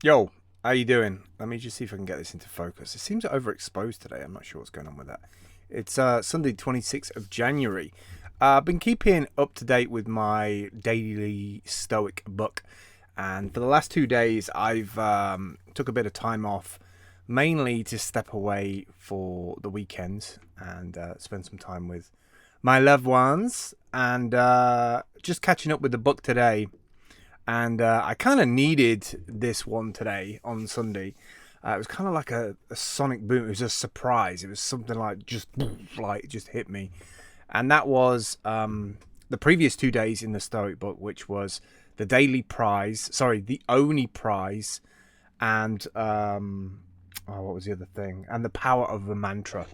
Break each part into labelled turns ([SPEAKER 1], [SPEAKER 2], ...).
[SPEAKER 1] Yo, how you doing? Let me just see if I can get this into focus. It seems overexposed today. I'm not sure what's going on with that. It's Sunday, 26th of January. I've been keeping up to date with my daily Stoic book, and for the last 2 days, I've took a bit of time off, mainly to step away for the weekend and spend some time with my loved ones, and just catching up with the book today. And I kind of needed this one today on Sunday. It was kind of like a sonic boom. It was a surprise. It was something like just like it just hit me, and that was the previous 2 days in the Stoic book, which was the daily prize. Sorry, the Oni prize, and what was the other thing? And the power of the mantra.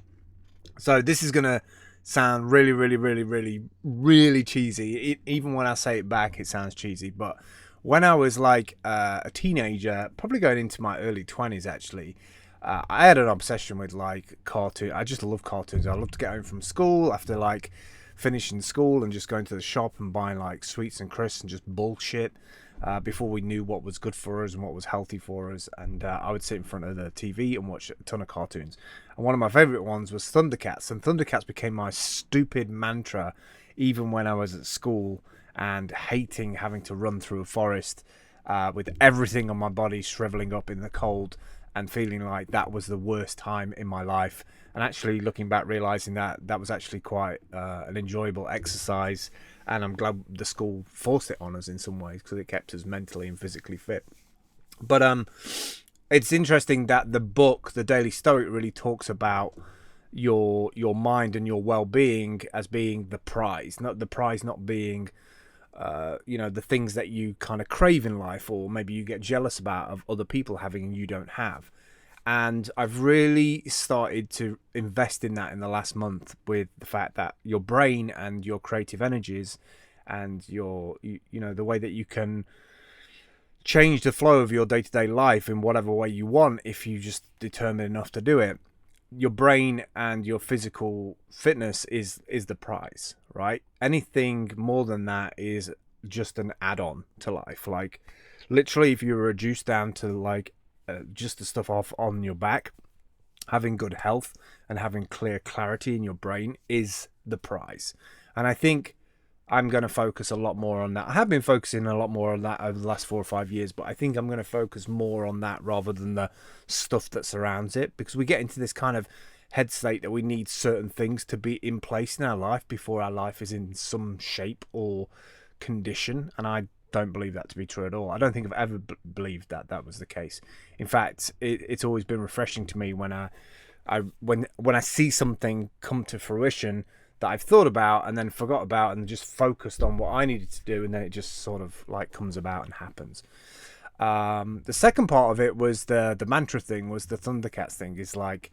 [SPEAKER 1] So this is gonna sound really, really, really, really, really cheesy. Even when I say it back, it sounds cheesy. But when I was like a teenager, probably going into my early 20s, actually, I had an obsession with like cartoon. I just love cartoons. I love to get home from school after like finishing school and just going to the shop and buying like sweets and crisps and just bullshit. Before we knew what was good for us and what was healthy for us, and I would sit in front of the TV and watch a ton of cartoons. And one of my favourite ones was Thundercats, and Thundercats became my stupid mantra, even when I was at school and hating having to run through a forest with everything on my body shriveling up in the cold and feeling like that was the worst time in my life. And actually looking back, realizing that that was actually quite an enjoyable exercise, and I'm glad the school forced it on us in some ways because it kept us mentally and physically fit. But it's interesting that the book, the Daily Stoic, really talks about your mind and your well-being as being the prize, not the prize, not being the things that you kind of crave in life, or maybe you get jealous about of other people having and you don't have. And I've really started to invest in that in the last month, with the fact that your brain and your creative energies and the way that you can change the flow of your day-to-day life in whatever way you want if you just determine enough to do it. Your brain and your physical fitness is the prize, right? Anything more than that is just an add-on to life. Like, literally, if you reduce down to like just the stuff off on your back, having good health and having clear clarity in your brain is the prize. And I think I'm going to focus a lot more on that. I have been focusing a lot more on that over the last 4 or 5 years, but I think I'm going to focus more on that rather than the stuff that surrounds it, because we get into this kind of head state that we need certain things to be in place in our life before our life is in some shape or condition. And I don't believe that to be true at all. I don't think I've ever believed that that was the case. In fact, it's always been refreshing to me when I see something come to fruition that I've thought about and then forgot about and just focused on what I needed to do, and then it just sort of like comes about and happens. The second part of it was the mantra thing, was the Thundercats thing. Is like,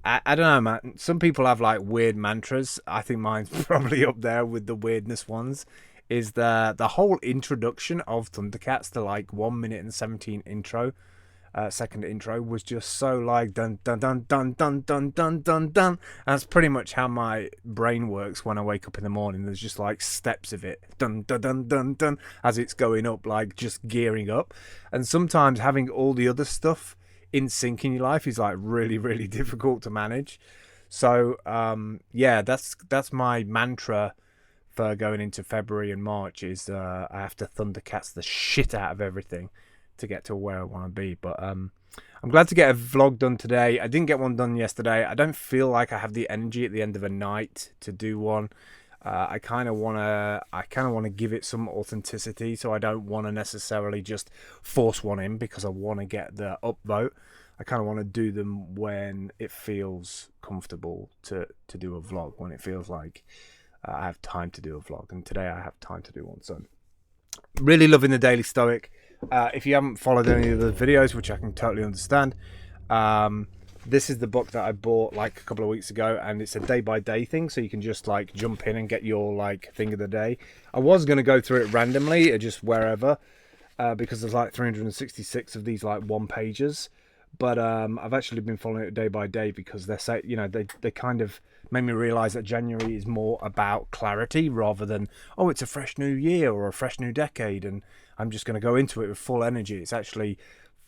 [SPEAKER 1] I don't know, man. Some people have like weird mantras. I think mine's probably up there with the weirdness ones. Is the whole introduction of Thundercats, the like 1 minute and 17 second intro, was just so like dun dun dun dun dun dun dun dun dun. And that's pretty much how my brain works when I wake up in the morning. There's just like steps of it, dun dun dun dun dun, as it's going up, like just gearing up. And sometimes having all the other stuff in sync in your life is like really, really difficult to manage. So yeah, that's my mantra for going into February and March, is I have to Thundercats the shit out of everything to get to where I want to be. But I'm glad to get a vlog done today. I didn't get one done yesterday. I don't feel like I have the energy at the end of a night to do one. I kind of want to give it some authenticity, so I don't want to necessarily just force one in because I want to get the upvote. I kind of want to do them when it feels comfortable to do a vlog, when it feels like I have time to do a vlog, and today I have time to do one. So really loving the Daily Stoic. If you haven't followed any of the videos, which I can totally understand, this is the book that I bought like a couple of weeks ago, and it's a day-by-day thing, so you can just like jump in and get your like thing of the day. I was going to go through it randomly, just wherever, because there's like 366 of these like one pages. But I've actually been following it day by day because they kind of made me realize that January is more about clarity rather than, oh, it's a fresh new year or a fresh new decade and I'm just going to go into it with full energy. It's actually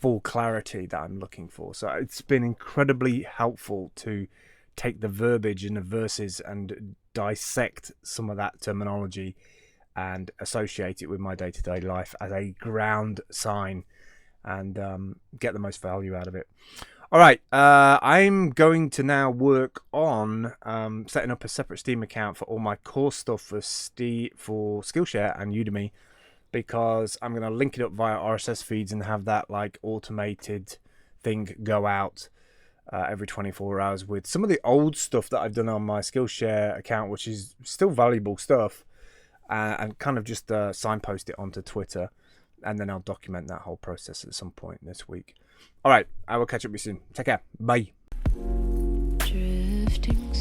[SPEAKER 1] full clarity that I'm looking for. So it's been incredibly helpful to take the verbiage in the verses and dissect some of that terminology and associate it with my day-to-day life as a ground sign and get the most value out of it. All right, I'm going to now work on setting up a separate Steam account for all my course stuff for Skillshare and Udemy, because I'm going to link it up via RSS feeds and have that like automated thing go out every 24 hours with some of the old stuff that I've done on my Skillshare account, which is still valuable stuff, and kind of just signpost it onto Twitter, and then I'll document that whole process at some point this week. All right, I will catch up with you soon. Take care. Bye. Drifting